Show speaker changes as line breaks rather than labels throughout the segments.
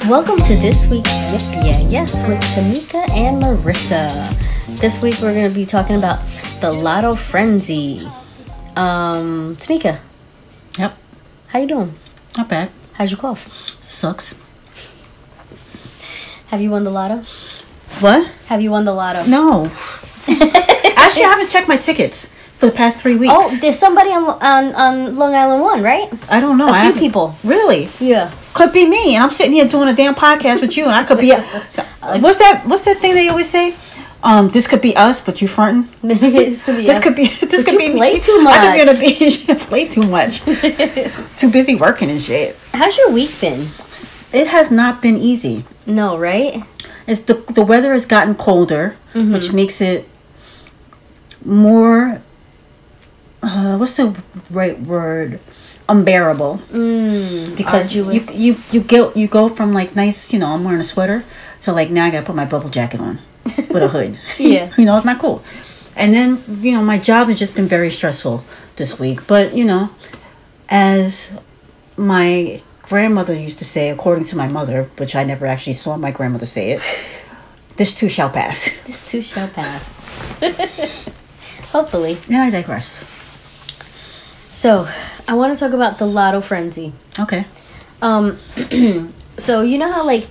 Welcome to this week's Yep Yeah Yes with Tamika and Marissa. This week we're going to be talking about the Lotto Frenzy. Tamika.
Yep.
How you doing?
Not bad.
How's your cough?
Sucks.
Have you won the Lotto?
What?
Have you won the Lotto?
No. Actually, I haven't checked my tickets for the past 3 weeks.
Oh, there's somebody on Long Island 1, right?
I don't know.
A few people.
Really?
Yeah.
Could be me, and I'm sitting here doing a damn podcast with you, and I could be. What's that thing they always say? This could be us, but you fronting.
This could be us.
This could be me.
Play too much.
I could be on the beach. Play too much. Too busy working and shit.
How's your week been?
It has not been easy.
No, right?
It's the weather has gotten colder, which makes it more. What's the right word? Unbearable. Because you go from like nice, I'm wearing a sweater, so like now I gotta put my bubble jacket on with a hood.
Yeah.
It's not cool. And then my job has just been very stressful this week. But as my grandmother used to say, according to my mother, which I never actually saw my grandmother say it, this too shall pass.
This too shall pass. Hopefully.
Yeah, I digress.
So, I want to talk about the Lotto Frenzy.
Okay.
So, you know how, like,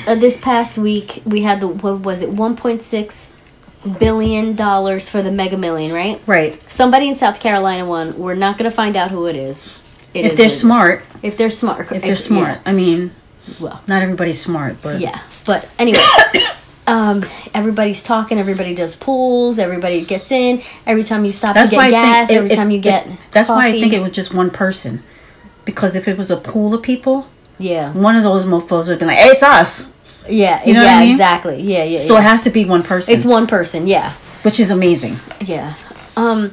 this past week, we had $1.6 billion for the Mega Million, right?
Right.
Somebody in South Carolina won. We're not going to find out who it is.
If they're smart.
If they're smart.
Yeah. I mean,
well,
not everybody's smart, but...
Yeah, but anyway... everybody's talking, everybody does pools, everybody gets in, every time you stop to get gas, every time you get
That's
coffee.
why I think it was just one person. Because if it was a pool of people,
yeah,
one of those mofos would have been like, hey, it's us.
Yeah,
you know what I mean?
Exactly. Yeah.
So it has to be one person.
It's one person, yeah.
Which is amazing.
Yeah.
Oh my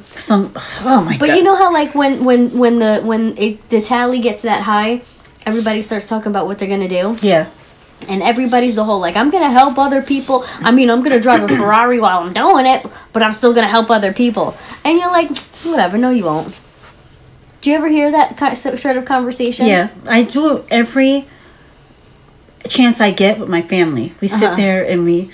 god.
But you know how like when the tally gets that high, everybody starts talking about what they're gonna do?
Yeah.
And everybody's the whole, like, I'm going to help other people. I mean, I'm going to drive a Ferrari while I'm doing it, but I'm still going to help other people. And you're like, whatever, no, you won't. Do you ever hear that sort of conversation?
Yeah, I do every chance I get with my family. We sit there and we,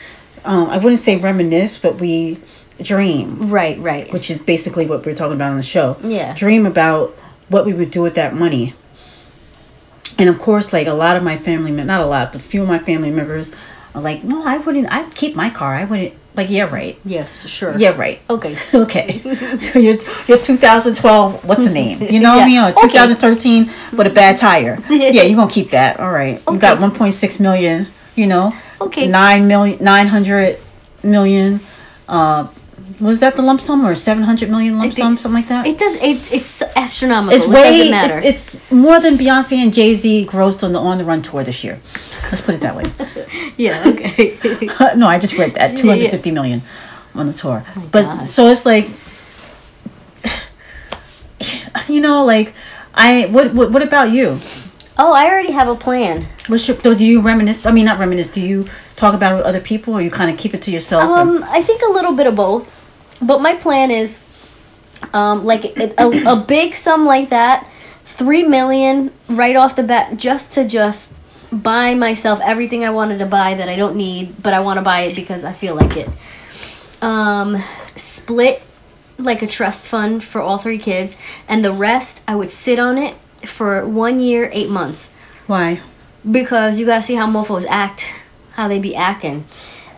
I wouldn't say reminisce, but we dream.
Right.
Which is basically what we're talking about on the show.
Yeah.
Dream about what we would do with that money. And of course, like a lot of my family, not a lot, but a few of my family members are like, no, I wouldn't. I'd keep my car. I wouldn't. Like, yeah, right.
Yes, sure.
Yeah, right.
Okay.
Okay. your 2012, what's the name? You know what I mean? Or 2013 with a bad tire. Yeah, you're going to keep that. All right. Okay. You got 1.6 million,
Okay.
900 million, was that the lump sum or 700 million lump sum, something like that?
It does. It's astronomical.
It doesn't matter. It's more than Beyonce and Jay-Z grossed on the Run tour this year. Let's put it that way.
Yeah. Okay.
No, I just read that 250 million on the tour.
Oh,
but
gosh.
So it's like, like what about you?
Oh, I already have a plan.
Do you reminisce? I mean, not reminisce. Do you talk about it with other people, or you kind of keep it to yourself?
I think a little bit of both. But my plan is, like a big sum like that, $3 million right off the bat, just to buy myself everything I wanted to buy that I don't need, but I want to buy it because I feel like it. Split like a trust fund for all 3 kids, and the rest I would sit on it for 1 year, 8 months.
Why?
Because you gotta see how mofos act, how they be acting,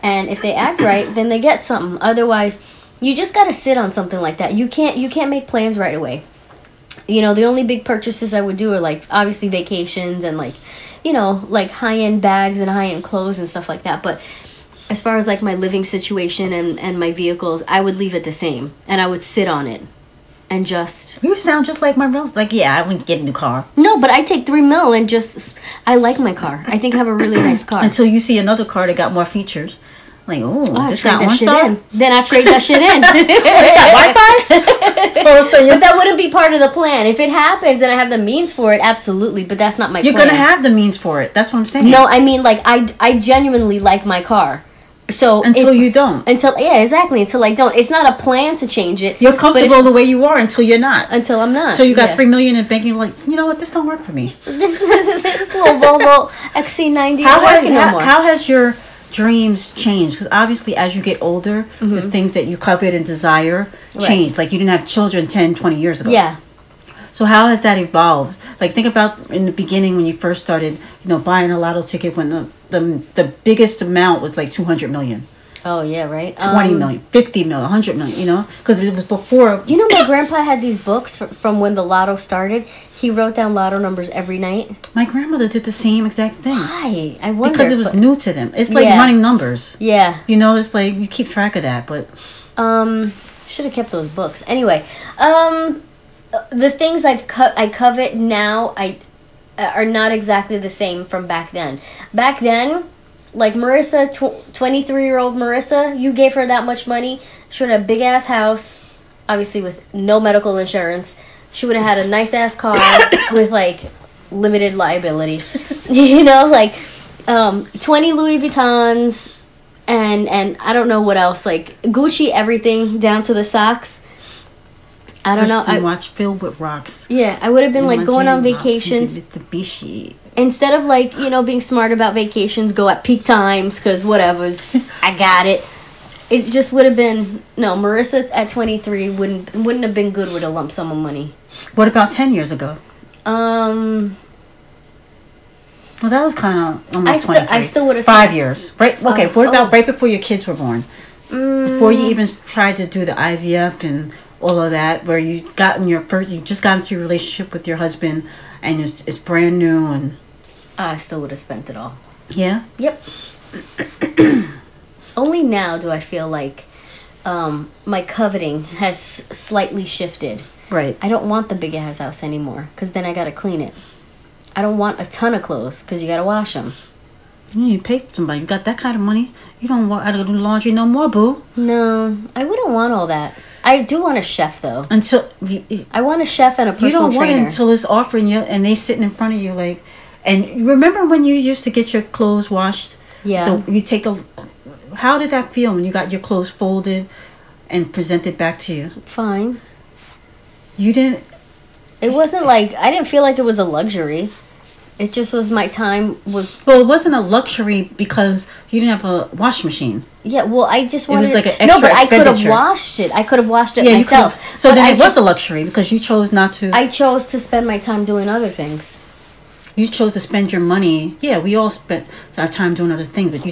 and if they act right, then they get something. Otherwise, you just gotta sit on something like that. You can't make plans right away. The only big purchases I would do are like obviously vacations and like, like high-end bags and high-end clothes and stuff like that. But as far as like my living situation and my vehicles, I would leave it the same, and I would sit on it and just.
You sound just like my relative. Like, yeah, I wouldn't get a new car.
No, but I take $3 million and I like my car. I think I have a really nice car.
Until you see another car that got more features. Like, this got OnStar?
Then I trade that shit in.
Wi-Fi?
But that wouldn't be part of the plan. If it happens and I have the means for it, absolutely. But that's not my plan.
You're going to have the means for it. That's what I'm saying.
No, I mean, like, I genuinely like my car. So
until you don't.
Until I don't. It's not a plan to change it.
You're comfortable the way you are until you're not.
Until I'm not.
So you got $3 million in banking. Like, you know what? This don't work for me.
This little Volvo XC90 isn't working no more.
How has your dreams changed? Because obviously, as you get older, the things that you covet and desire change. Like, you didn't have children 10, 20 years ago.
Yeah.
So how has that evolved? Like, think about in the beginning when you first started, buying a lotto ticket when the biggest amount was like 200 million.
Oh, yeah, right.
20 million, 50 million, 100 million, because it was before.
My grandpa had these books from when the lotto started. He wrote down lotto numbers every night.
My grandmother did the same exact thing.
Why? I wonder.
Because it was new to them. It's like running numbers.
Yeah.
It's like you keep track of that, but.
Should have kept those books. Anyway, the things I covet now are not exactly the same from back then. Back then, like Marissa, 23-year-old Marissa, you gave her that much money, she would have a big ass house, obviously with no medical insurance. She would have had a nice ass car with like limited liability. 20 Louis Vuittons and I don't know what else, like Gucci everything down to the socks. I don't know.
Watch filled with rocks.
Yeah, I would have been like going on vacations. Instead of like, being smart about vacations, go at peak times because whatever's, I got it. It just would have been, Marissa at 23 wouldn't have been good with a lump sum of money.
What about 10 years ago? Well, that was kind of almost 23.
I still would have
5 years. Right? Okay, what about right before your kids were born? Before you even tried to do the IVF and all of that, where you just got into your relationship with your husband, and it's brand new, and
I still would have spent it all.
Yeah.
Yep. Only now do I feel like my coveting has slightly shifted.
Right.
I don't want the big ass house anymore, because then I gotta clean it. I don't want a ton of clothes, because you gotta wash them.
You pay somebody. You got that kind of money. You don't want to do laundry no more, boo.
No, I wouldn't want all that. I do want a chef, though. I want a chef and a personal trainer.
You don't want it until it's offering you, and they sitting in front of you like. And remember when you used to get your clothes washed?
Yeah.
How did that feel when you got your clothes folded and presented back to you?
Fine.
You didn't.
It wasn't like, I didn't feel like it was a luxury. It just was, my time was.
Well, it wasn't a luxury because you didn't have a wash machine.
Yeah, well, I just wanted.
It was like an extra
I could have washed it. I could have washed it myself.
So then it was a luxury because you chose not to.
I chose to spend my time doing other things.
You chose to spend your money. Yeah, we all spent our time doing other things, but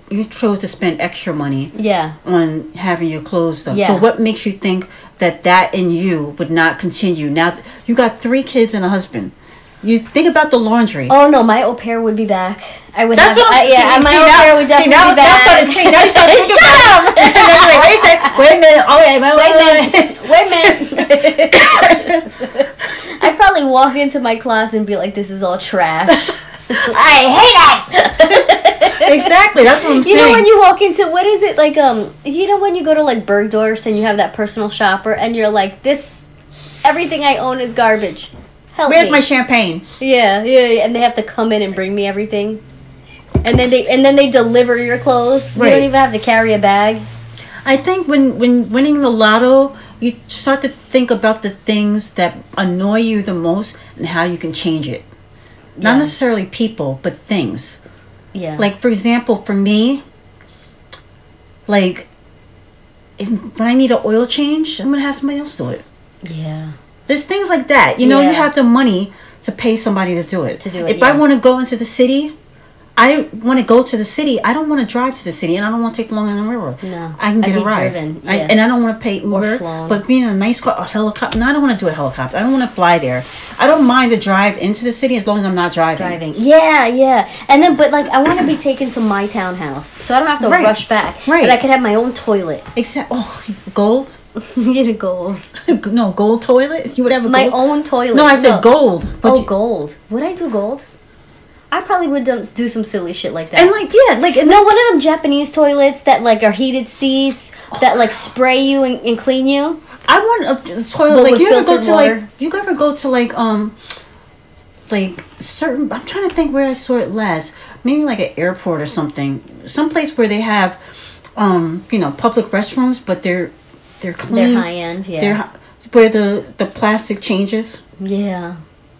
you chose to spend extra money.
Yeah.
On having your clothes done.
Yeah.
So what makes you think that in you would not continue? Now you got 3 kids and a husband. You think about the laundry.
Oh no, my au pair would be back. I would
That's
have. My au pair would definitely be back.
Now you start thinking about it. Wait a minute.
Wait a minute. I'd probably walk into my class and be like, "This is all trash."
I hate it. Exactly. That's what I'm saying.
You know when you walk into, what is it like? When you go to like Bergdorf's and you have that personal shopper and you're like, everything I own is garbage.
Where's my champagne?
Yeah, and they have to come in and bring me everything, and then they deliver your clothes. Right. You don't even have to carry a bag.
I think when winning the lotto, you start to think about the things that annoy you the most and how you can change it. Yeah. Not necessarily people, but things.
Yeah.
Like, for example, for me, like, when I need an oil change, I'm gonna have somebody else do it.
Yeah.
There's things like that. You have the money to pay somebody to do it. If I want to go into the city, I want to go to the city. I don't want to drive to the city, and I don't want to take the Long Island Railroad.
No.
I can get a ride.
Driven,
and I don't want to pay Uber. But being in a nice car, a helicopter. No, I don't want to do a helicopter. I don't want to fly there. I don't mind the drive into the city as long as I'm not driving.
Yeah. And then, but like, I want to be taken to my townhouse, so I don't have to rush back.
Right.
And I can have my own toilet.
Gold.
You get a gold.
No, gold toilet? You would have
my own toilet.
No, I said gold.
Gold. Would I do gold? I probably would do some silly shit like that.
And
one of them Japanese toilets that like are heated seats that like spray you and clean you.
I want a toilet like you ever go to certain. I'm trying to think where I saw it last. Maybe like an airport or something. Someplace where they have public restrooms, but they're clean.
They're high end, yeah.
Where the plastic changes.
Yeah.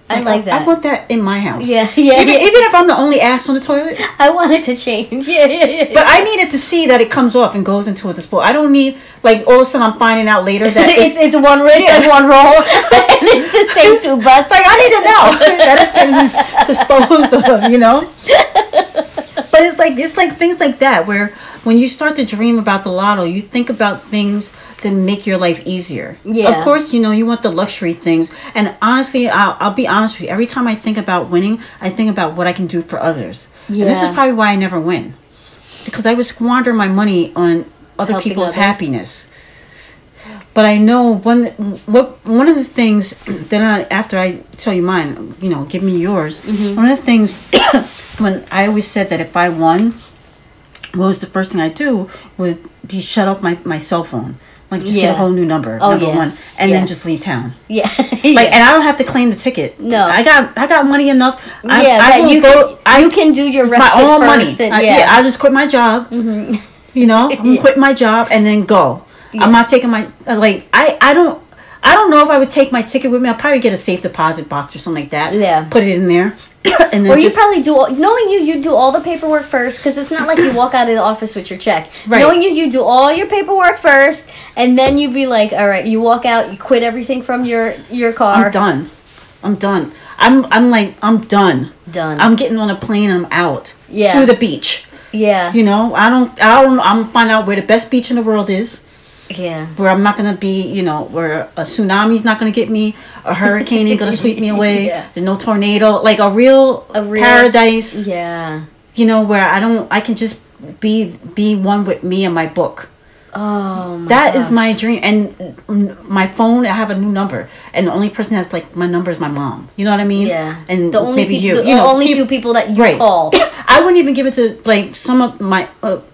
I like that.
I want that in my house.
Yeah.
Even if I'm the only ass on the toilet.
I want it to change. Yeah.
But I needed to see that it comes off and goes into a disposal. I don't need, like, all of a sudden I'm finding out later that
it's one roll, like one roll, and it's the same two butts.
Like, I need to know that it's been disposed of, But it's like things like that where when you start to dream about the lotto, you think about things that make your life easier.
Yeah.
Of course, you want the luxury things. And honestly, I'll be honest with you. Every time I think about winning, I think about what I can do for others. Yeah. And this is probably why I never win. Because I would squander my money on other
Helping
people's
others.
happiness. But I know one of the things that after I tell you mine, give me yours.
Mm-hmm.
One of the things when I always said that if I won, what was the first thing I'd do would be shut off my cell phone. Like, just get a whole new number, number one, and then just leave town.
Yeah.
Like, and I don't have to claim the ticket.
No.
I got money enough.
You can do your respite
my own
first.
money.
And,
I just quit my job.
Mm-hmm.
I'm gonna quit my job and then go. Yeah. I'm not taking my I don't know if I would take my ticket with me. I'll probably get a safe deposit box or something like that.
Yeah.
Put it in there. And then
or you probably do, knowing you do all the paperwork first, because it's not like you walk out of the office with your check.
Right.
Knowing you do all your paperwork first, and then you be like, all right, you walk out, you quit everything from your car.
I'm done. I'm done. I'm done.
Done.
I'm getting on a plane and I'm out.
Yeah.
To the beach.
Yeah.
I'm gonna find out where the best beach in the world is.
Yeah.
Where I'm not gonna be, where a tsunamis not gonna get me, a hurricane ain't gonna sweep me away, there's no tornado, like a real paradise.
Yeah.
Where I can just be one with me and my book.
Oh my
That
gosh.
is my dream. And my phone, I have a new number, and the only person that's like my number is my mom. You know what I mean?
Yeah.
And
the only
maybe
people,
you.
The only few people that you call.
I wouldn't even give it to like some of my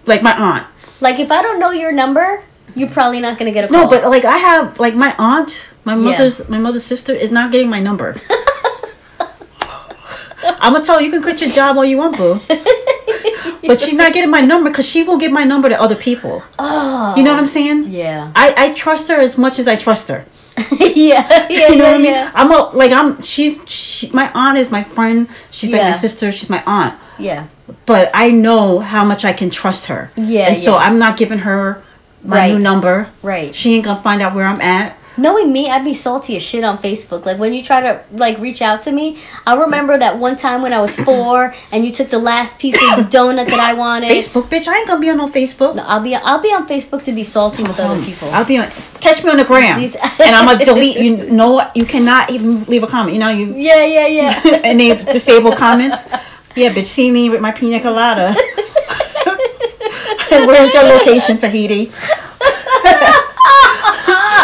like my aunt.
Like, if I don't know your number, you're probably not gonna get a call.
No, but like I have like my aunt, my mother's sister is not getting my number. I'm gonna tell her, you can quit your job all you want, boo. But she's not getting my number because she will give my number to other people.
Oh.
You know what I'm saying?
Yeah.
I trust her as much as I trust her.
Yeah.
You know what I mean? My aunt is my friend. She's like my sister. She's my aunt.
Yeah.
But I know how much I can trust her.
Yeah.
And so I'm not giving her my new number.
Right.
She ain't gonna find out where I'm at.
Knowing me, I'd be salty as shit on Facebook. Like, when you try to, like, reach out to me, I remember that one time when I was 4 and you took the last piece of the donut that I wanted.
Facebook, bitch, I ain't gonna be on no Facebook.
No, I'll be on Facebook to be salty with other people.
I'll be on, catch me on the gram. And I'm gonna delete, you cannot even leave a comment.
Yeah.
And they disable comments. Yeah, bitch, see me with my pina colada. Where's your location, Tahiti?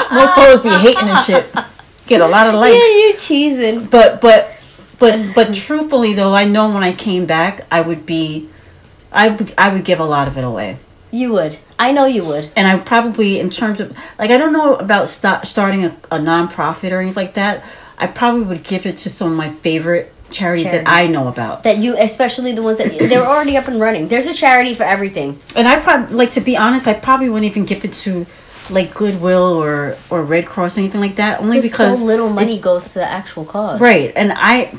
Mofos be hating and shit. Get a lot of likes.
Yeah, you cheesing.
But truthfully though, I know when I came back, I would give a lot of it away.
You would. I know you would.
And I probably, in terms of, like, I don't know about starting a non-profit or anything like that. I probably would give it to some of my favorite charities that I know about. That you,
especially the ones that they're already up and running. There's a charity for everything.
And I probably, like, to be honest, I probably wouldn't even give it to like Goodwill or Red Cross or anything like that, only because
so little money goes to the actual cause.
Right. And I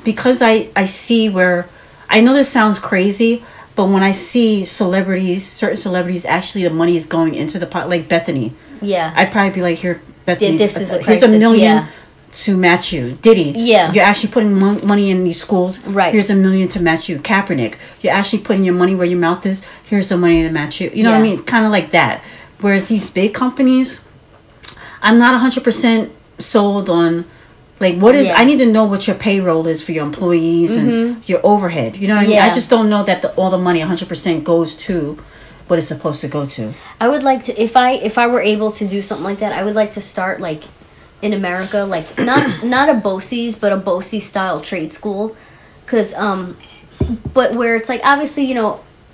see where, I know this sounds crazy, but when I see certain celebrities, actually the money is going into the pot, like Bethany.
Yeah.
I'd probably be like, here, Bethany,
yeah, this is a
here's
crisis.
$1 million to match you. Diddy.
Yeah.
You're actually putting money in these schools.
Right.
Here's $1 million to match you. Kaepernick. You're actually putting your money where your mouth is. Here's the money to match you. You know what I mean? Kind of like that. Whereas these big companies, I'm not 100% sold on, like, what is, I need to know what your payroll is for your employees and your overhead. You know what I mean? I just don't know that all the money 100% goes to what it's supposed to go to.
I would like to, if I were able to do something like that, I would like to start, like, in America, like, not a BOCES, but a BOCES style trade school. Because, but where it's like, obviously,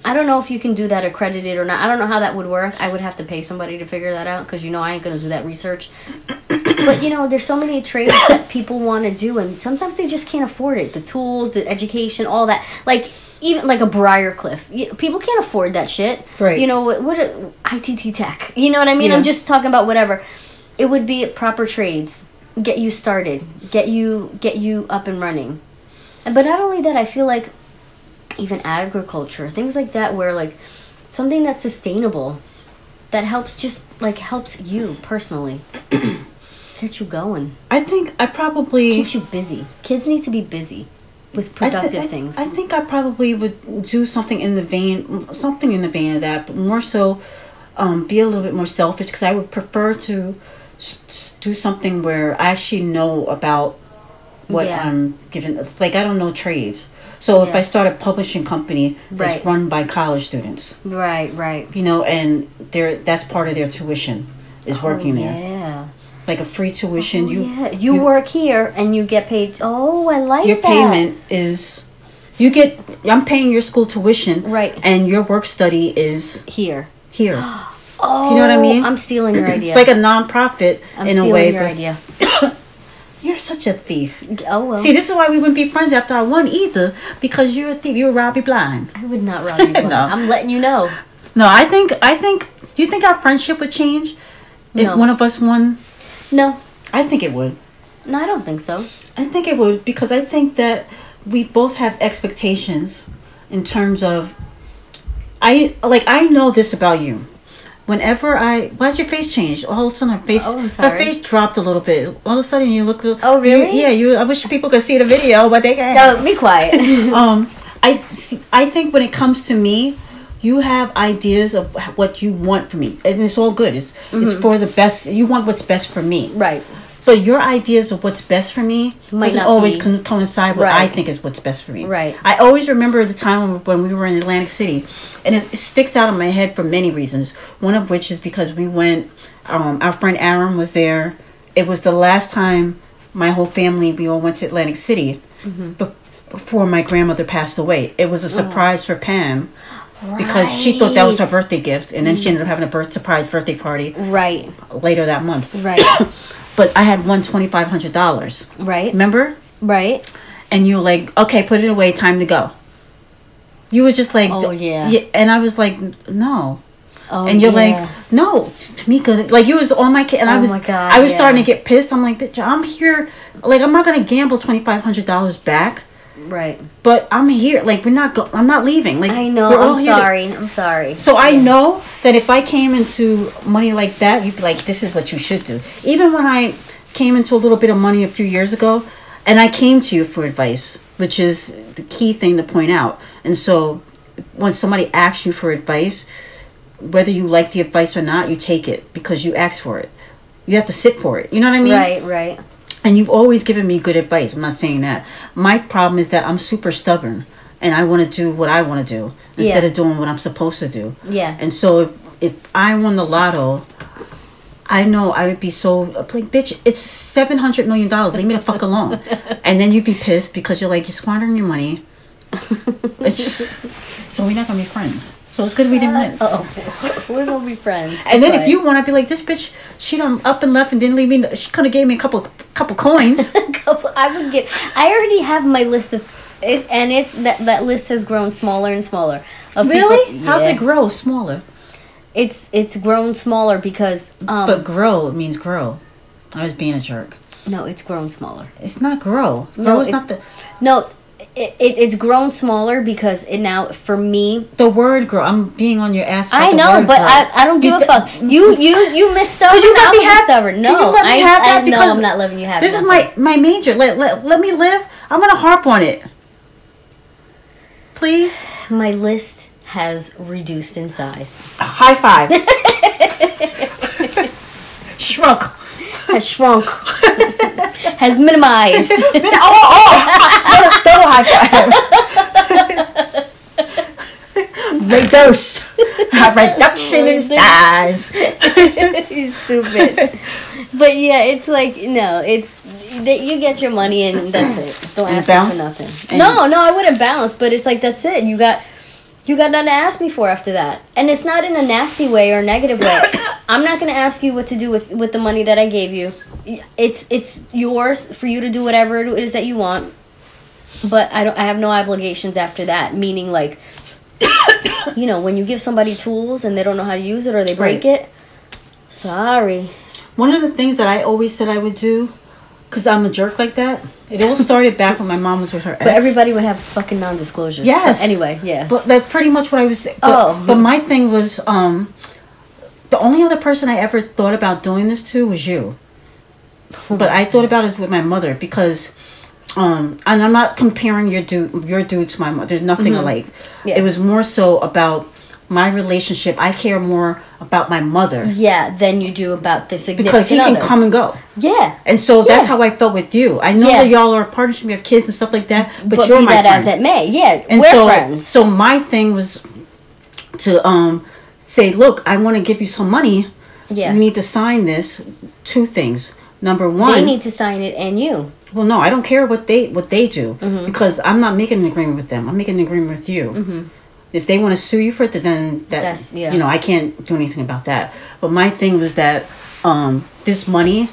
I don't know if you can do that accredited or not. I don't know how that would work. I would have to pay somebody to figure that out because, I ain't going to do that research. But, there's so many trades that people want to do, and sometimes they just can't afford it. The tools, the education, all that. Like, even like a Briarcliff. People can't afford that shit.
Right.
You know what ITT Tech. You know what I mean?
Yeah.
I'm just talking about whatever. It would be proper trades. Get you started. Get you up and running. But not only that, I feel like even agriculture, things like that, where like something that's sustainable, that helps you personally. Get you going.
I think I probably
keeps you busy. Kids need to be busy with productive things.
I think I probably would do something in the vein of that, but more so be a little bit more selfish, because I would prefer to do something where I actually know about what I'm giving. Like, I don't know trades. So if I start a publishing company that's run by college students.
Right.
You know, and that's part of their tuition is working there.
Yeah.
Like a free tuition.
You work here and you get paid. Oh, I like
your
that.
Your payment is, I'm paying your school tuition.
Right.
And your work study is
here.
Oh, you know what I mean?
I'm stealing your idea.
It's like a non-profit in a way.
I'm stealing your idea.
You're such a thief.
Oh, well.
See, this is why we wouldn't be friends after I won either, because you're a thief. You're Robbie Blind.
I would not rob you blind. No. I'm letting you know.
No, I think, you think our friendship would change if one of us won?
No.
I think it would.
No, I don't think so.
I think it would, because I think that we both have expectations in terms of, I know this about you. Whenever why'd your face change? All of a sudden
I'm sorry.
her face dropped a little bit. All of a sudden you look.
Oh, really?
I wish people could see the video, but they can't.
No, be quiet.
I think when it comes to me, you have ideas of what you want from me, and it's all good. It's for the best. You want what's best for me.
Right.
But your ideas of what's best for me
might not
always coincide with what I think is what's best for me.
Right.
I always remember the time when we were in Atlantic City, and it sticks out in my head for many reasons. One of which is because we went, our friend Aaron was there. It was the last time my whole family, we all went to Atlantic City before my grandmother passed away. It was a surprise for Pam. Because she thought that was her birthday gift, and then she ended up having a surprise birthday party later that month.
Right.
But I had won $2,500.
Right.
Remember?
Right.
And you were like, okay, put it away, time to go. You were just like,
oh, yeah.
And I was like, no.
Oh,
and you're like, no, Tamika, like you was on my kid, and I was starting to get pissed. I'm like, bitch, I'm here, like I'm not gonna gamble $2,500 back.
Right.
But I'm here. Like I'm not leaving. Like
I know. I'm sorry.
So I know that if I came into money like that, you'd be like, this is what you should do. Even when I came into a little bit of money a few years ago, and I came to you for advice, which is the key thing to point out. And so when somebody asks you for advice, whether you like the advice or not, you take it because you asked for it. You have to sit for it. You know what I mean?
Right.
And you've always given me good advice. I'm not saying that. My problem is that I'm super stubborn, and I want to do what I want to do instead of doing what I'm supposed to do.
Yeah.
And so if I won the lotto, I know I would be so like, bitch, it's $700 million. Leave me the fuck alone. And then you'd be pissed because you're like, you're squandering your money. So we're not gonna be friends. So it's good we didn't win.
We're gonna be friends.
And then if you want, I'd be like, this bitch, she done up and left and didn't leave me. She could have gave me a couple coins.
I already have my list of, and that list has grown smaller and smaller.
Really? How's it grow smaller?
It's grown smaller because.
But grow means grow. I was being a jerk.
No, it's grown smaller.
It's not grow.
No,
it's not the.
No. It's grown smaller because it now, for me,
the word grow. I'm being on your ass.
I know, but I don't give a fuck. You miss stubborn.
You
I'll be stubborn. No,
I'm
not letting you have
this
it.
This is my major. Let me live. I'm gonna harp on it. Please.
My list has reduced in size.
High five. Shrunk.
Has shrunk. Has minimized.
Total high five. Reduce. Reduction in size.
He's stupid. But yeah, it's like, no, it's that you get your money and that's it. Don't ask me for nothing. No, I wouldn't bounce, but it's like, that's it. You got nothing to ask me for after that. And it's not in a nasty way or a negative way. I'm not going to ask you what to do with the money that I gave you. It's yours for you to do whatever it is that you want. But I have no obligations after that. Meaning, like, you know, when you give somebody tools and they don't know how to use it or they break it, sorry.
One of the things that I always said I would do, because I'm a jerk like that, it all started back when my mom was with her ex.
But everybody would have fucking non-disclosures.
Yes.
But anyway, yeah.
But that's pretty much what I was saying. But my thing was, the only other person I ever thought about doing this to was you. But I thought about it with my mother because, and I'm not comparing your dude to my mother. There's nothing alike. Yeah. It was more so about my relationship. I care more about my mother.
Yeah, than you do about the significant
because he
other.
can come and go.
Yeah.
And so that's how I felt with you. I know that y'all are a partnership, you have kids and stuff like that, but you're
be
my
that
friend.
As it may, yeah.
And
we're friends.
So my thing was to say, look, I want to give you some money. Yeah. You need to sign this. 2 things. Number 1,
they need to sign it, and you.
Well, no, I don't care what they do because I'm not making an agreement with them. I'm making an agreement with you. If they want to sue you for it, then that's you know, I can't do anything about that. But my thing was that this money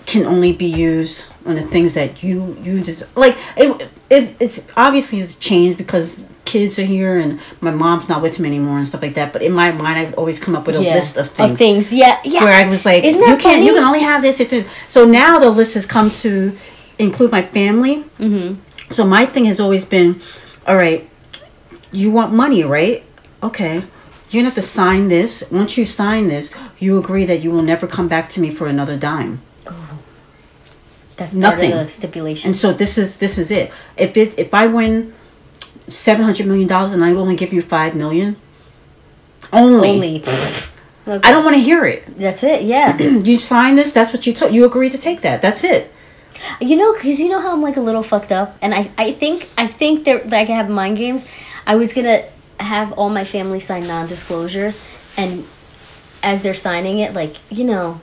can only be used on the things that you just like. It's obviously it's changed because kids are here and my mom's not with him anymore and stuff like that. But in my mind, I've always come up with a list of things. Yeah. Where I was like, you can only have this. So now the list has come to include my family. So my thing has always been, all right, you want money, right? Okay. You're going to have to sign this. Once you sign this, you agree that you will never come back to me for another dime.
Oh, that's
nothing.
Part of the stipulation.
And so this is it. If I win $700 million and I only give you $5 million, only. Okay. I don't want to hear it.
That's it. Yeah.
You sign this. That's what you took. You agreed to take that. That's it.
You know, because you know how I'm like a little fucked up, and I think they're like I have mind games. I was gonna have all my family sign non-disclosures, and as they're signing it, like, you know,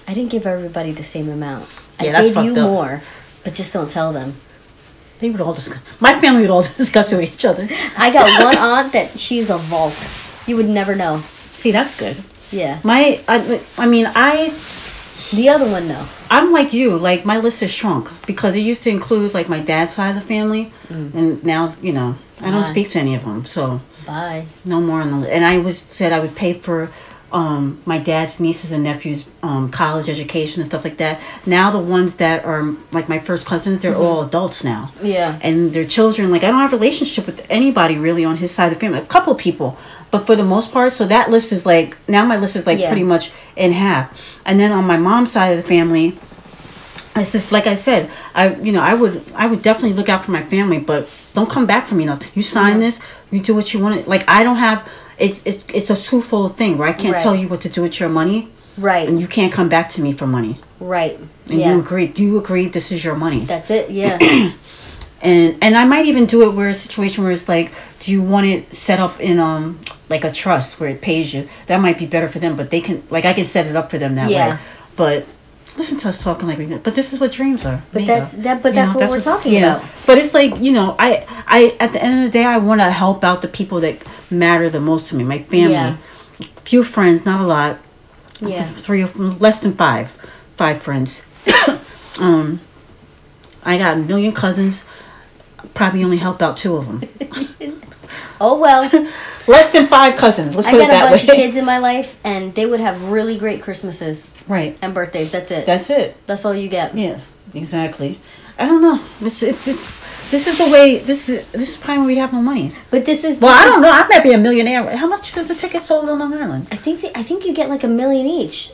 I didn't give everybody the same amount.
Yeah,
I gave you more, but just don't tell them.
They would all discuss. My family would all discuss it with each other.
I got one aunt that she's a vault. You would never know.
See, that's good.
Yeah. The other one, no.
I'm like you. Like, my list has shrunk because it used to include, like, my dad's side of the family. And now, you know, I don't speak to any of them. So,
bye.
No more on the list. And I said I would pay for my dad's nieces and nephews' college education and stuff like that. Now the ones that are, like, my first cousins, they're all adults now.
Yeah.
And their children, like, I don't have a relationship with anybody really on his side of the family. A couple of people. But for the most part, so that list is like, now my list is like pretty much in half. And then on my mom's side of the family, it's just like I said, I would definitely look out for my family, but don't come back for me. Nothing. You sign this, you do what you want. Like, I don't have, it's a twofold thing where I can't tell you what to do with your money.
Right.
And you can't come back to me for money. Right. And you agreed this is your money.
That's it, yeah.
And I might even do it where a situation where it's like, do you want it set up in like a trust where it pays you? That might be better for them, but they can, like, I can set it up for them that way. But listen to us talking like we know. But this is what dreams are.
But that's what we're talking about.
But it's like, you know, I at the end of the day, I want to help out the people that matter the most to me. My family, few friends, not a lot.
Yeah.
3 or less than 5 friends. I got a million cousins. Probably only help out 2 of them.
Oh well.
Less than 5 cousins. Let's put it that way.
I got a bunch of kids in my life, and they would have really great Christmases.
Right.
And birthdays. That's it.
That's it.
That's all you get.
Yeah. Exactly. I don't know. This is the way. This is probably when we have no money.
But this is.
Well, I don't know. I might be a millionaire. How much does the ticket sold on Long Island?
I think you get like $1 million each.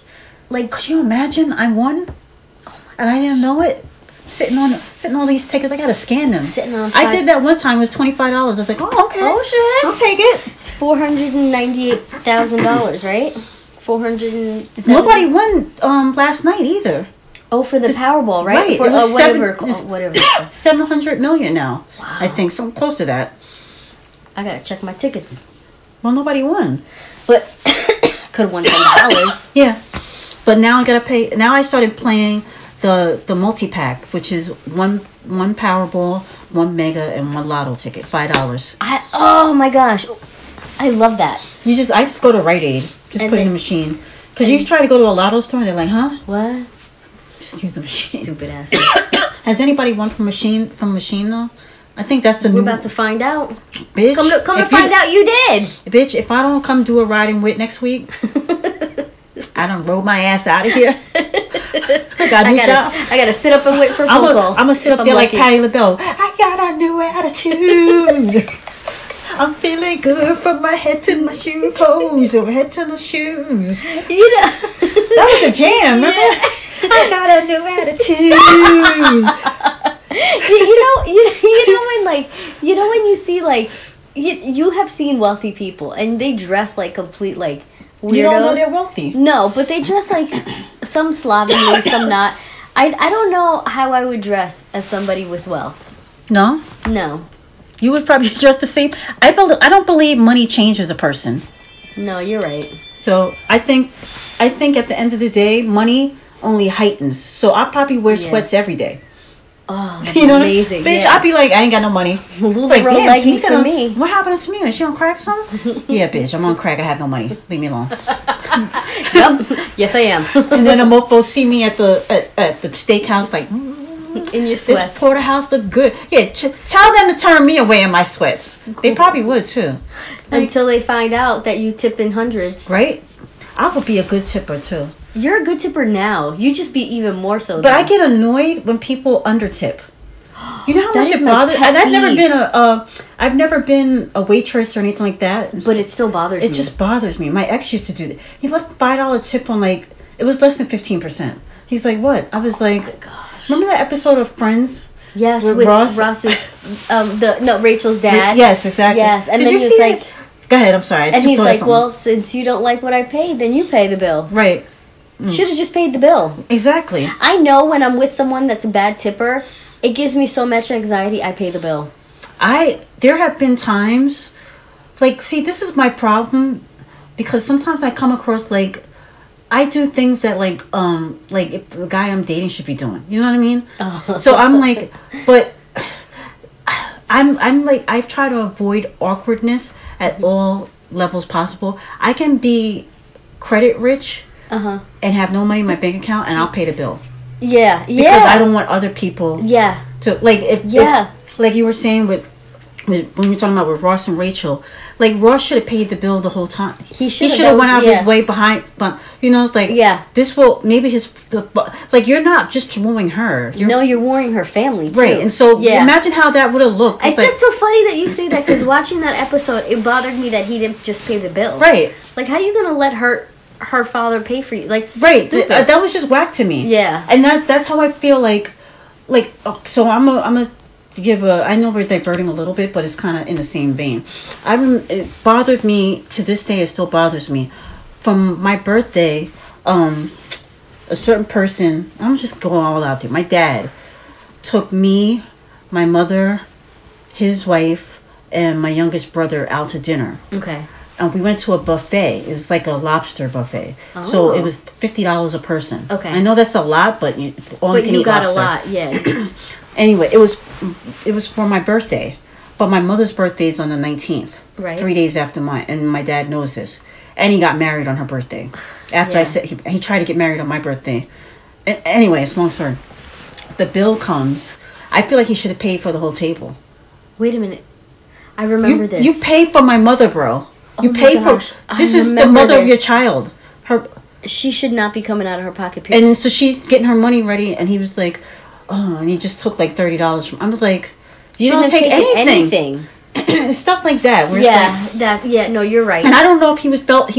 Like,
could you imagine? I won, and I didn't know it. Sitting on these tickets, I gotta scan them. I did that one time. It was $25. I was like, oh, okay.
Oh shit.
I'll take it.
It's $498,000, right? 470.
Nobody won last night either.
Oh, for the Powerball, right?
Right.
For,
it was
whatever.
700 million now.
Wow.
I think something close to that.
I gotta check my tickets.
Well, nobody won.
But could have won $10.
Yeah. But now I gotta pay. Now I started playing the multi-pack, which is one Powerball, 1 Mega, and 1 Lotto ticket, $5.
Oh my gosh, I love that.
I just go to Rite Aid, put it in the machine. Because you try to go to a Lotto store and they're like, huh?
What?
Just use the machine.
Stupid asses.
Has anybody won from machine though? I think that's the
We're
new.
about to find out.
Bitch,
Come to find out you did.
Bitch, if I don't come do a riding with next week, I done rode my ass out of here.
I gotta sit up and wait for a phone call.
I'm gonna sit up there like Patti LaBelle. I got a new attitude. I'm feeling good from my head to my toes, or head to the shoes.
You know,
that was a jam, remember? Yeah. I got a new attitude.
you know when you see like you have seen wealthy people and they dress like complete like weirdos.
You don't know they're wealthy.
No, but they dress like some slovenly, some not. I don't know how I would dress as somebody with wealth.
No. You would probably dress the same. I don't believe money changes a person. No,
you're right.
So I think at the end of the day, money only heightens. So I probably wear sweats every day.
Oh, that's amazing.
Bitch, I'd be like, I ain't got no money.
Like, leggings for me.
What happened to Tamika? Is she on crack or something? Yeah, bitch, I'm on crack. I have no money. Leave me alone.
Yep. Yes, I am.
And then the mofos see me at the steakhouse like,
in your sweats.
This porterhouse look good. Yeah, tell them to turn me away in my sweats. Cool. They probably would too.
Like, until they find out that you tip in hundreds.
Right? I would be a good tipper too.
You're a good tipper now. You just be even more so.
But I get annoyed when people undertip. You know how much it bothers? And I've never been a waitress or anything like that.
But it still bothers me.
It just bothers me. My ex used to do that. He left $5 tip on it was less than 15%. He's like, what? I was like, oh my gosh. Remember that episode of Friends?
Yes, with Ross's, Rachel's dad.
Yes, exactly.
Yes, and then he was like,
go ahead, I'm sorry.
And he's like, well, since you don't like what I paid, then you pay the bill.
Right.
Should have just paid the bill.
Exactly.
I know when I'm with someone that's a bad tipper, it gives me so much anxiety, I pay the bill.
There have been times, this is my problem, because sometimes I come across I do things that if the guy I'm dating should be doing. You know what I mean? Oh. So I'm like, but I'm like, I try to avoid awkwardness at all levels possible. I can be credit rich and have no money in my bank account, and I'll pay the bill.
Yeah,
because I don't want other people to if like you were saying when we were talking about with Ross and Rachel, Ross should have paid the bill the whole time. He should have went out of his way behind, but this will maybe you're not just wooing her.
You're wooing her family too.
Right, and so imagine how that would have looked.
It's so funny that you say that, because watching that episode, it bothered me that he didn't just pay the bill.
Right.
How are you gonna let her father pay for you? Right.
Stupid. That was just whack to me.
Yeah.
And that's how I feel so I'm a I know we're diverting a little bit, but it's kind of in the same vein. It bothered me to this day. It still bothers me. From my birthday, a certain person. I'm just going all out there. My dad took me, my mother, his wife, and my youngest brother out to dinner.
Okay.
And we went to a buffet. It was like a lobster buffet. Oh. So it was $50 a person.
Okay.
I know that's a lot, but it's all you can eat lobster.
But you got a lot, yeah.
Anyway, it was for my birthday, but my mother's birthday is on the 19th.
Right.
3 days after mine, and my dad knows this. And he got married on her birthday. After I said he tried to get married on my birthday. Anyway, it's long story. The bill comes. I feel like he should have paid for the whole table.
Wait a minute. I remember this.
You paid for my mother, bro. You paid for. This is the mother of your child.
She should not be coming out of her pocket.
Period. And so she's getting her money ready, and he was like, oh, and he just took $30 from. I was like, you don't take anything. Stuff like that. Where
no, you're right.
And I don't know if he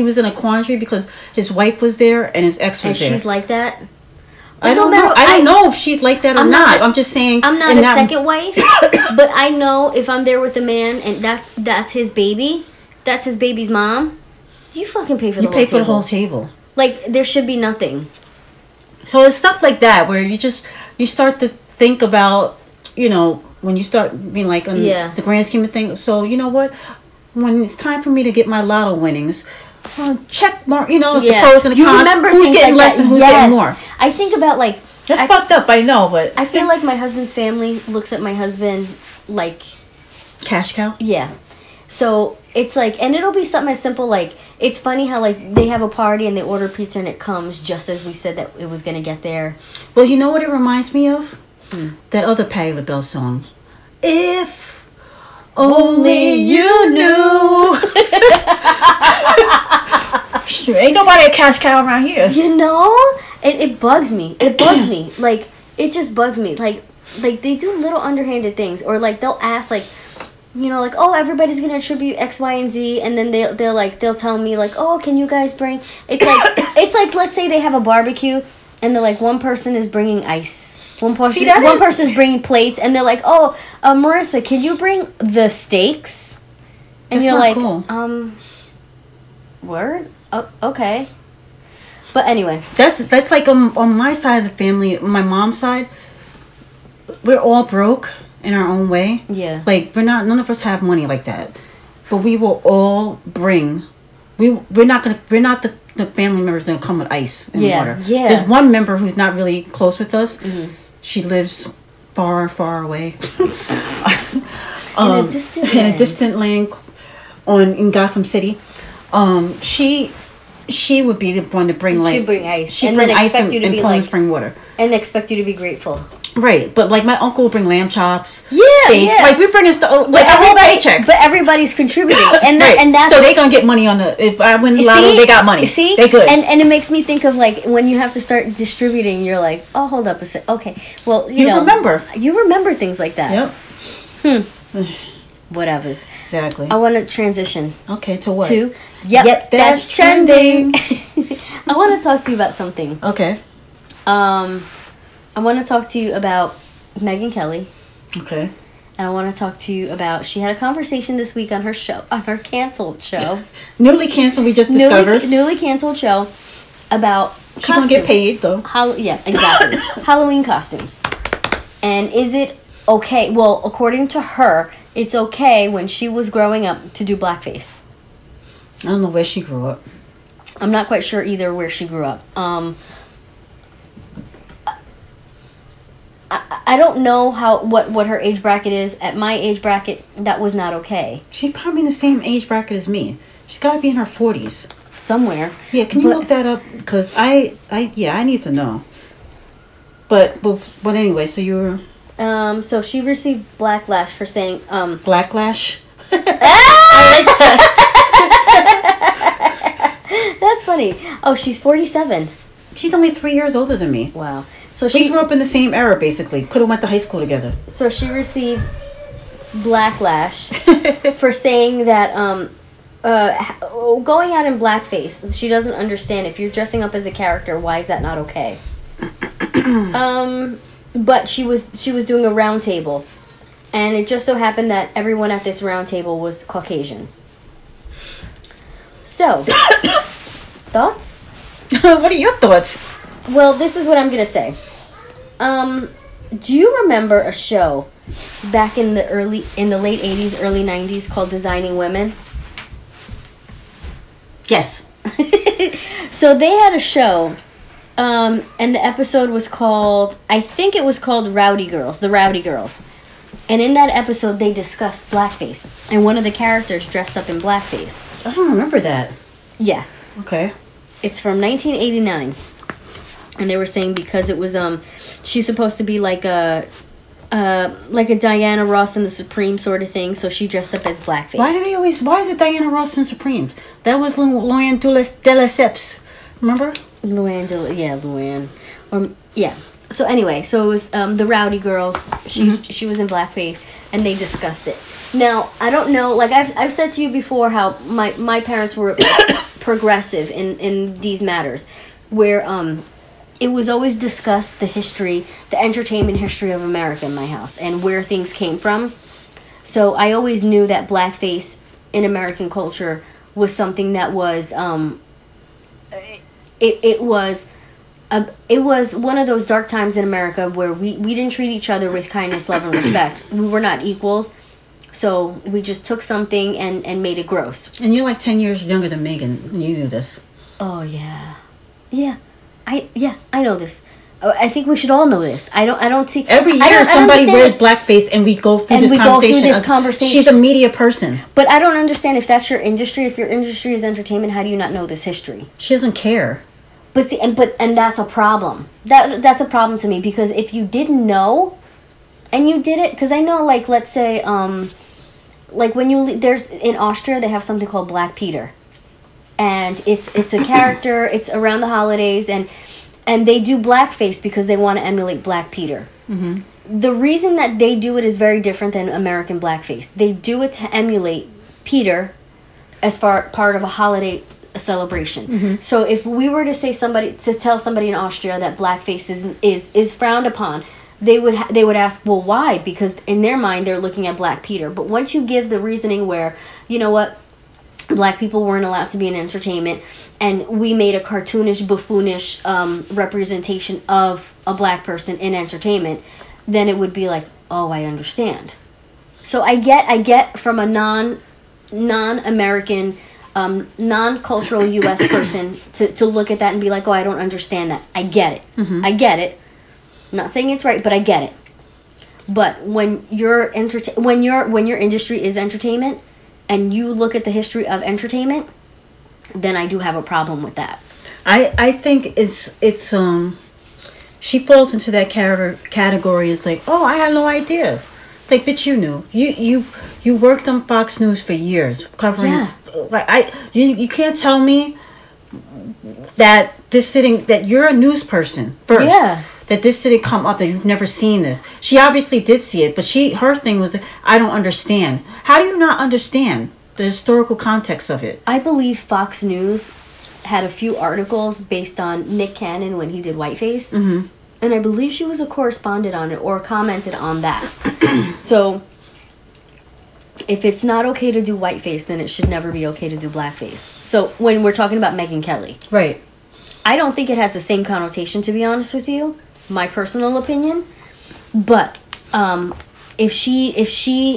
was in a quandary because his wife was there and his ex was there.
And she's like that.
I don't know. I don't know if she's like that or not. I'm just saying.
I'm not a second wife, but I know if I'm there with a man and that's his baby, that's his baby's mom. You fucking pay for the whole table. You pay for the
whole table.
There should be nothing.
So it's stuff like that where you start to think about, when you start being on the grand scheme of things. So you know what? When it's time for me to get my Lotto winnings, check mark. It's the pros and the cons.
You remember
who's getting less and who's getting more.
I think about
that's fucked up. I know, but
I feel like my husband's family looks at my husband like
cash cow.
Yeah. So it's and it'll be something as simple it's funny how they have a party and they order pizza and it comes just as we said that it was gonna get there.
Well, you know what it reminds me of? That other Patti LaBelle song. If only you knew. Ain't nobody a cash cow around here.
You know, it bugs me. It bugs me. Like, it just bugs me. Like they do little underhanded things, or like they'll ask like, you know, like, oh, everybody's gonna attribute X, Y, and Z, and then they'll tell me like, oh, can you guys bring? It's like let's say they have a barbecue, and they're like, one person is bringing ice, one person's bringing plates, and they're like, oh, Marissa, can you bring the steaks? And
That's
you're
not
like,
cool.
Word? Oh, okay. But anyway,
that's like on my side of the family, my mom's side, we're all broke in our own way.
Yeah.
Like, none of us have money like that. But we will all bring, we're not the family members that come with ice and water.
Yeah.
There's one member who's not really close with us.
Mm-hmm.
She lives far, far away.
In
a distant land in Gotham City. She would be the one to bring like.
She'd bring ice.
She'd
and
bring
then
ice
expect you to
and
be
Poland
like,
spring water.
And expect you to be grateful.
Right, but like my uncle would bring lamb chops.
Yeah,
steak.
yeah.
Like we bring stuff like every paycheck.
But everybody's contributing, and
right.
and that's
so they gonna get money on the. If I win Lotto, they got money.
See,
they good.
And it makes me think of like when you have to start distributing. You're like, oh, hold up a sec. Okay, well, you know, you remember things like that.
Yep.
Whatevers.
Exactly.
I want to transition.
Okay, to what?
Yep, that's trending. I want to talk to you about something.
Okay.
I want to talk to you about Megyn Kelly.
Okay.
And I want to talk to you about, she had a conversation this week on her show, on her canceled show.
Newly canceled, we just discovered.
Newly canceled show about
She gonna get paid, though.
Yeah, exactly. Halloween costumes. And is it okay? Well, according to her, it's okay when she was growing up to do blackface.
I don't know where she grew up.
I'm not quite sure either where she grew up. I don't know what her age bracket is. At my age bracket, that was not okay.
She's probably in the same age bracket as me. She's got to be in her 40s.
Somewhere.
Yeah, can you look that up? Because I need to know. But anyway, so you were...
So she received backlash for saying...
Blacklash?
That's funny. Oh, she's 47.
She's only 3 years older than me.
Wow. So
we grew up in the same era, basically. Could have went to high school together.
So she received backlash for saying that going out in blackface, she doesn't understand. If you're dressing up as a character, why is that not okay? But she was doing a round table, and it just so happened that everyone at this round table was Caucasian. So, thoughts?
What are your thoughts?
Well, this is what I'm gonna say. Do you remember a show back in the late 80s, early 90s called Designing Women?
Yes.
So they had a show, and the episode was called, I think it was called Rowdy Girls, The Rowdy Girls. And in that episode, they discussed blackface, and one of the characters dressed up in blackface.
I don't remember that.
Yeah.
Okay.
It's from 1989. And they were saying because it was she's supposed to be like a Diana Ross and the Supreme sort of thing, so she dressed up as blackface.
Why is it Diana Ross and Supremes? That was Luann de Lesseps. Remember?
Luann. Yeah. So anyway, so it was the Rowdy Girls. She was in blackface, and they discussed it. Now, I don't know, like I've said to you before how my parents were progressive in these matters, where it was always discussed the entertainment history of America in my house and where things came from. So I always knew that blackface in American culture was something that was it was one of those dark times in America where we didn't treat each other with kindness, love, and respect. We were not equals. So we just took something and made it gross.
And you're like 10 years younger than Megan, and you knew this.
Oh, yeah. Yeah. I know this. I think we should all know this. I don't see...
Every year somebody wears blackface and we go through this conversation. She's a media person.
But I don't understand if that's your industry. If your industry is entertainment, how do you not know this history?
She doesn't care.
But see, and that's a problem. That's a problem to me, because if you didn't know and you did it, because I know, like, let's say like when there's in Austria they have something called Black Peter, and it's a character. It's around the holidays, and they do blackface because they want to emulate Black Peter. Mm-hmm. The reason that they do it is very different than American blackface. They do it to emulate Peter as part of a holiday celebration. Mm-hmm. So if we were to tell somebody in Austria that blackface is frowned upon, they would ask, well, why? Because in their mind they're looking at Black Peter. But once you give the reasoning where, you know what, Black people weren't allowed to be in entertainment, and we made a cartoonish, buffoonish representation of a Black person in entertainment, then it would be like, oh, I understand. So I get from a non-American, non-cultural U.S. person to look at that and be like, oh, I don't understand that. I get it. Mm-hmm. I get it. I'm not saying it's right, but I get it. But when your industry is entertainment, and you look at the history of entertainment, then I do have a problem with that.
I think it's she falls into that category as like, oh, I had no idea. Like, bitch, you knew. You worked on Fox News for years covering you can't tell me that that you're a news person first. Yeah. That this didn't come up, that you've never seen this. She obviously did see it, but her thing was, I don't understand. How do you not understand the historical context of it?
I believe Fox News had a few articles based on Nick Cannon when he did Whiteface. Mm-hmm. And I believe she was a correspondent on it or commented on that. So if it's not okay to do Whiteface, then it should never be okay to do Blackface. So when we're talking about Megyn Kelly.
Right.
I don't think it has the same connotation, to be honest with you. My personal opinion. But if she's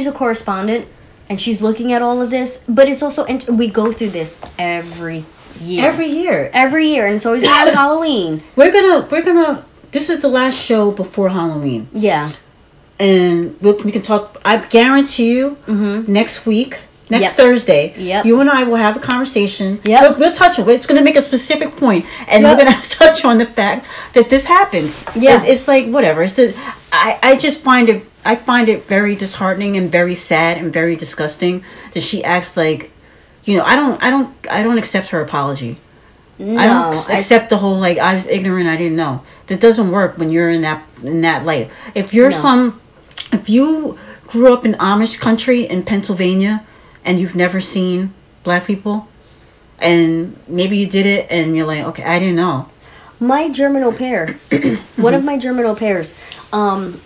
a correspondent and she's looking at all of this, but it's also, we go through this every year.
Every year, and
it's always around Halloween.
We're gonna. This is the last show before Halloween.
Yeah.
And we can talk. I guarantee you, next week. Next Thursday, you and I will have a conversation. Yep. We'll touch on it. It's going to make a specific point, and we're going to touch on the fact that this happened. Yeah. It's like, whatever. I just find it very disheartening and very sad and very disgusting that she acts like, I don't accept her apology. No, I don't accept the whole, like, I was ignorant, I didn't know. That doesn't work when you're in that light. If you grew up in Amish country in Pennsylvania, and you've never seen Black people, and maybe you did it, and you're like, okay, I didn't know.
My German au pair, one of my German au pairs, the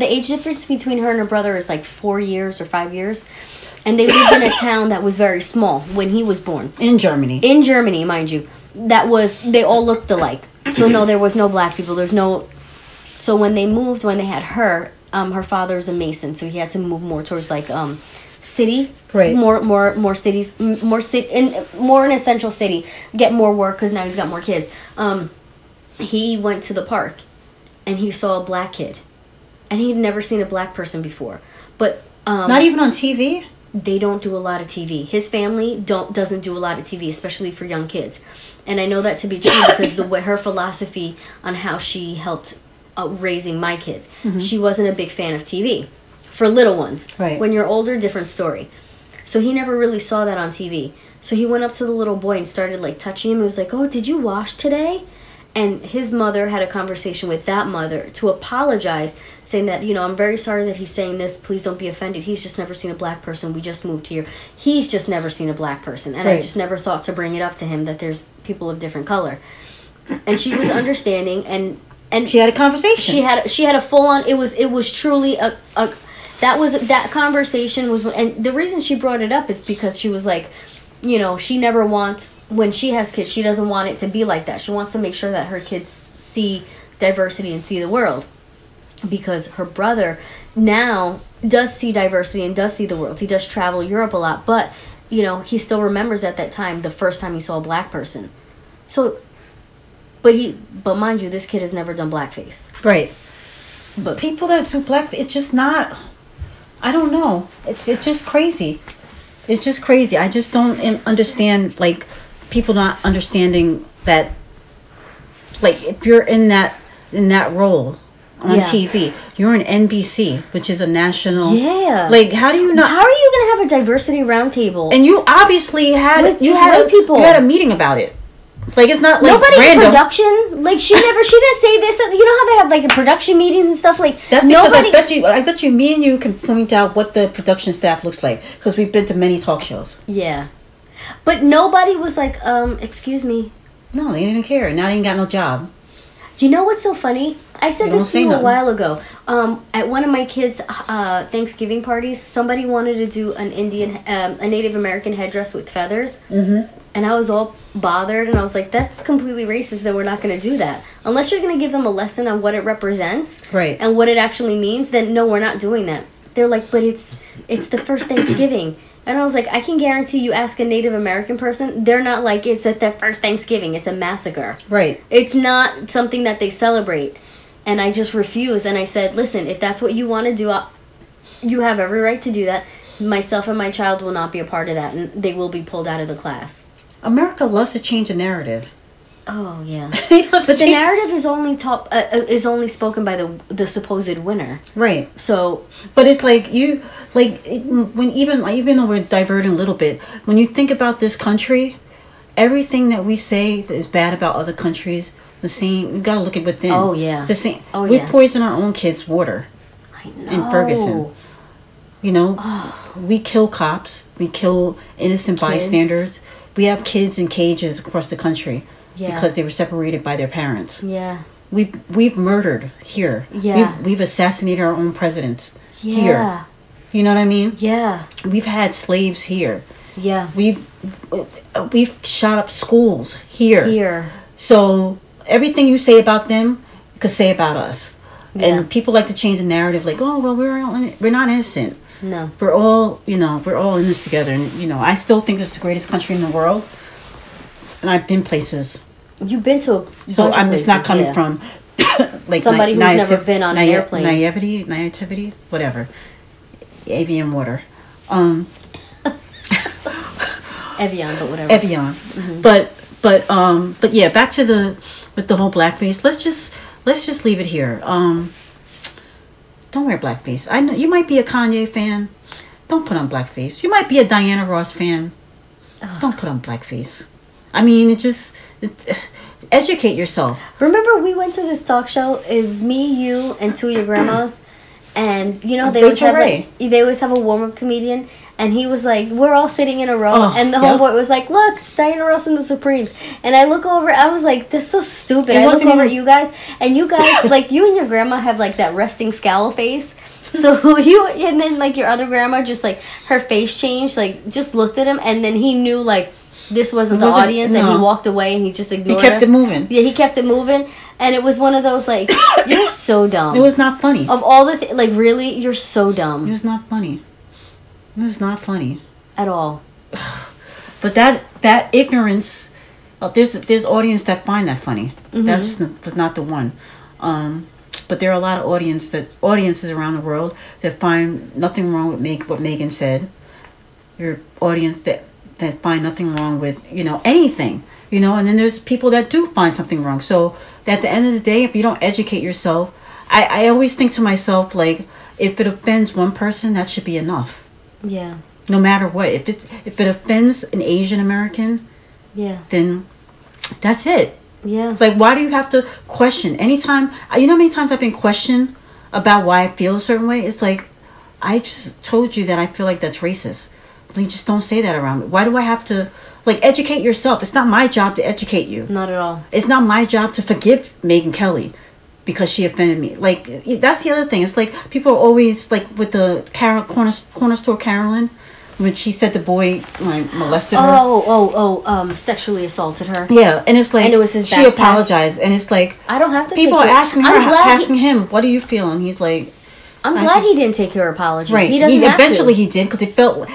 age difference between her and her brother is like 4 years or 5 years, and they lived in a town that was very small when he was born.
In Germany.
In Germany, mind you. They all looked alike. So no, there was no Black people. So when they had her father's a Mason, so he had to move more towards like, city, right? More cities, more an essential city. Get more work because now he's got more kids. He went to the park, and he saw a Black kid, and he'd never seen a Black person before. But
not even on TV.
They don't do a lot of TV. His family doesn't do a lot of TV, especially for young kids. And I know that to be true because her philosophy on how she helped raising my kids. Mm-hmm. She wasn't a big fan of TV. For little ones. Right. When you're older, different story. So he never really saw that on TV. So he went up to the little boy and started like touching him. He was like, oh, did you wash today? And his mother had a conversation with that mother to apologize, saying that, I'm very sorry that he's saying this. Please don't be offended. He's just never seen a Black person. We just moved here. He's just never seen a Black person. And right. I just never thought to bring it up to him that there's people of different color. And she was understanding, and
she had a conversation.
She had a full on. It was truly a that conversation was, and the reason she brought it up is because she was like, she never wants, when she has kids, she doesn't want it to be like that. She wants to make sure that her kids see diversity and see the world, because her brother now does see diversity and does see the world. He does travel Europe a lot, but he still remembers at that time the first time he saw a Black person. So, but mind you, this kid has never done blackface.
Right. But people that do blackface, it's just not. I don't know. It's just crazy. It's just crazy. I just don't understand, like, people not understanding that, like, if you're in that role on TV, you're in NBC, which is a national.
Yeah.
Like, how do you not?
How are you gonna have a diversity roundtable?
And you obviously had
people.
You had a meeting about it. Like, it's not like
nobody
random.
in production. Like, she didn't say this. You know how they have like the production meetings and stuff. Like,
that's because I bet you, me and you can point out what the production staff looks like, because we've been to many talk shows.
Yeah, but nobody was like, excuse me.
No, they didn't care. Now they ain't got no job.
You know what's so funny? I said this to you a while ago. At one of my kids' Thanksgiving parties, somebody wanted to do a Native American headdress with feathers, and I was all bothered, and I was like, "That's completely racist. That we're not going to do that unless you're going to give them a lesson on what it represents,
right,
and what it actually means. Then no, we're not doing that." They're like, "But it's the first Thanksgiving." And I was like, I can guarantee you ask a Native American person, they're not like, it's at their first Thanksgiving. It's a massacre.
Right.
It's not something that they celebrate. And I just refused. And I said, listen, if that's what you want to do, you have every right to do that. Myself and my child will not be a part of that. And they will be pulled out of the class.
America loves to change the narrative.
Oh, yeah.
But
the narrative is only spoken by the supposed winner.
Right.
So.
But it's like when even though we're diverting a little bit, when you think about this country, everything that we say that is bad about other countries, the same. You gotta look at within.
Oh yeah.
It's the same.
Oh
we
yeah.
poison our own kids' water.
I know.
In Ferguson. You know, we kill cops. We kill innocent bystanders. We have kids in cages across the country. Yeah. Because they were separated by their parents.
Yeah.
We've murdered here.
Yeah.
We've assassinated our own presidents
here.
You know what I mean?
Yeah.
We've had slaves here.
Yeah.
We've shot up schools here.
Here.
So everything you say about them, you could say about us.
Yeah.
And people like to change the narrative, like, oh well, we're not innocent.
No.
We're all in this together, and I still think it's the greatest country in the world. And I've been places.
You've been to a bunch
so
of
I'm
places,
just not coming from like
somebody who's never been on an airplane.
Naivety, whatever. Avian water.
Evian, but whatever.
Evian. Mm-hmm. But yeah, back to the whole blackface. Let's just leave it here. Don't wear blackface. I know you might be a Kanye fan. Don't put on blackface. You might be a Diana Ross fan. Don't put on blackface. I mean, educate yourself.
Remember, we went to this talk show. It was me, you, and two of your grandmas. And, they always have a warm-up comedian. And he was like, we're all sitting in a row. And the homeboy was like, look, it's Diana Ross and the Supremes. And I look over, I was like, this is so stupid. I look over at you guys. And you guys, like, you and your grandma have, like, that resting scowl face. So and then, like, your other grandma just, like, her face changed. Like, just looked at him. And then he knew, like, this wasn't the audience, and he walked away, and he just ignored us.
He kept it moving.
Yeah, he kept it moving, and it was one of those, like, you're so dumb.
It was not funny.
Of all the like, really, you're so dumb.
It was not funny. It was not funny.
At all.
But that ignorance, there's audience that find that funny. Mm-hmm. That just was not the one. But there are a lot of audiences around the world that find nothing wrong with what Megan said. Your audience that find nothing wrong with, anything, and then there's people that do find something wrong. So at the end of the day, if you don't educate yourself, I always think to myself, like, if it offends one person, that should be enough.
Yeah.
No matter what. If it offends an Asian American,
yeah,
then that's it.
Yeah.
Like, why do you have to question? Anytime, how many times I've been questioned about why I feel a certain way? It's like, I just told you that I feel like that's racist. Like, just don't say that around me. Why do I have to, like, educate yourself? It's not my job to educate you.
Not at all.
It's not my job to forgive Megyn Kelly because she offended me. Like, that's the other thing. It's like, people are always, like, with the corner store Carolyn, when she said the boy, like, molested her.
Sexually assaulted her.
Yeah, and it's like,
and it was his
she apologized, and it's like,
I don't have to.
People are asking him, what do you feel? And he's like,
I'm glad he didn't take her apology.
Right.
He doesn't have
eventually
to.
He did, because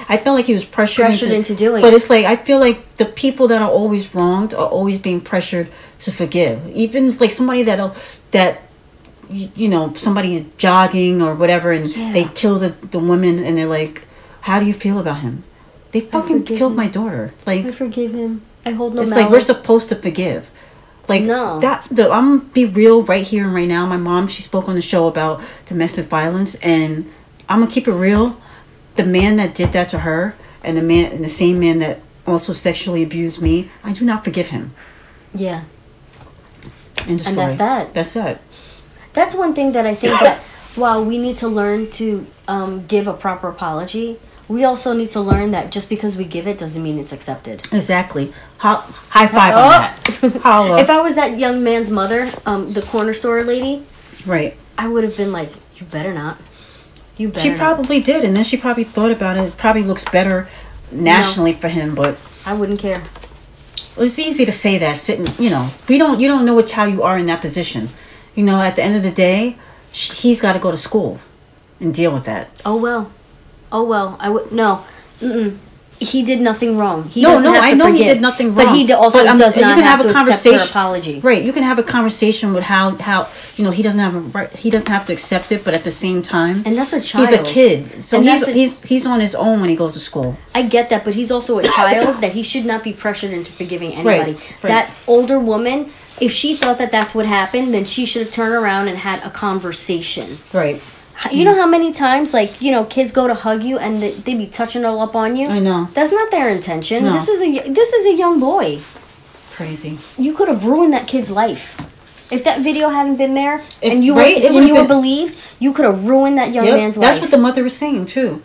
I felt like he was pressured
into doing it.
But it's like, I feel like the people that are always wronged are always being pressured to forgive. Even like somebody somebody is jogging or whatever, and they kill the woman, and they're like, how do you feel about him? They fucking killed my daughter. Like,
I forgive him. I hold no
it's
malice.
like we're supposed to forgive. Like,
no.
I'm gonna be real right here and right now. My mom, she spoke on the show about domestic violence, and I'm gonna keep it real. The man that did that to her, and the same man that also sexually abused me, I do not forgive him.
Yeah.
And
that's that.
That's it.
That's one thing that I think that while we need to learn to give a proper apology, we also need to learn that just because we give it doesn't mean it's accepted.
Exactly. High five on that. Holla.
If I was that young man's mother, the corner store lady,
right,
I would have been like, you better not. You better
She
not.
probably did, and then she probably thought about it. It probably looks better nationally for him, but
I wouldn't care.
It's easy to say that, sitting, you don't know how you are in that position. At the end of the day, he's got to go to school and deal with that.
Oh well. I would no. Mm-mm. He did nothing wrong. He
No,
doesn't have
I
to
know
forgive,
he did nothing wrong.
But he also does not have to accept her apology.
Right, you can have a conversation with how he doesn't have a right, he doesn't have to accept it, but at the same time,
and that's a child.
He's a kid, so
and
he's on his own when he goes to school.
I get that, but he's also a child that he should not be pressured into forgiving anybody.
Right.
That older woman, if she thought that that's what happened, then she should have turned around and had a conversation.
Right.
You know how many times, kids go to hug you and they be touching all up on you?
I know.
That's not their intention.
No.
This is a young boy.
Crazy.
You could have ruined that kid's life. If that video hadn't been there and you
were
believed, you could have ruined that young man's life.
That's what the mother was saying too.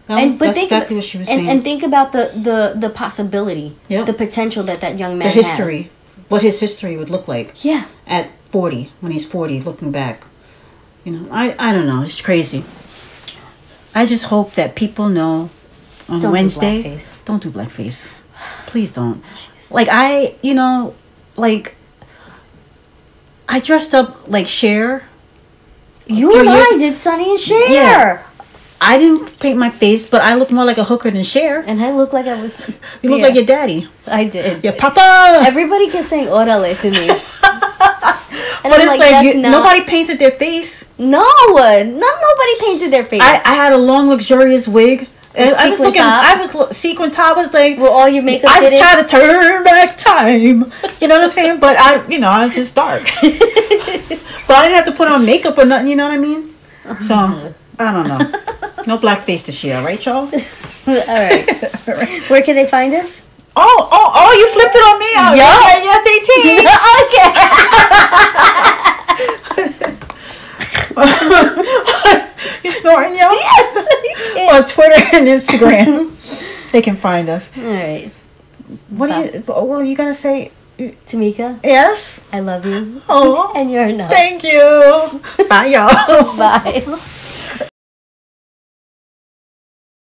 That's exactly what she was saying.
And think about the possibility, the potential that young man has.
The history, what his history would look like.
Yeah.
At 40, when he's 40, looking back. I don't know. It's crazy. I just hope that people know on Wednesday. Don't do blackface. Please don't. Like I dressed up like Cher.
You and I did Sonny and Cher.
Yeah. I didn't paint my face, but I look more like a hooker than Cher.
And I look like I was.
You look like your daddy.
I did.
Your papa.
Everybody kept saying "orale" to me. And
but
I'm
it's like nobody painted their face.
No, nobody painted their face.
I had a long, luxurious wig. And I was looking.
Top.
Sequin top was like.
Well, all your makeup.
I tried to turn back time. You know what I'm saying? But I was just dark. But I didn't have to put on makeup or nothing. You know what I mean? So I don't know. No blackface this year, right, y'all?
All right. All right. Where can they find us?
Oh! You flipped it on me.
Okay.
You snorting, yo? Yes. On Twitter and Instagram, they can find us.
All right.
What are you gonna say?
Tamika?
Yes?
I love you.
Oh.
And you're enough.
Thank you. Bye, y'all.
Bye.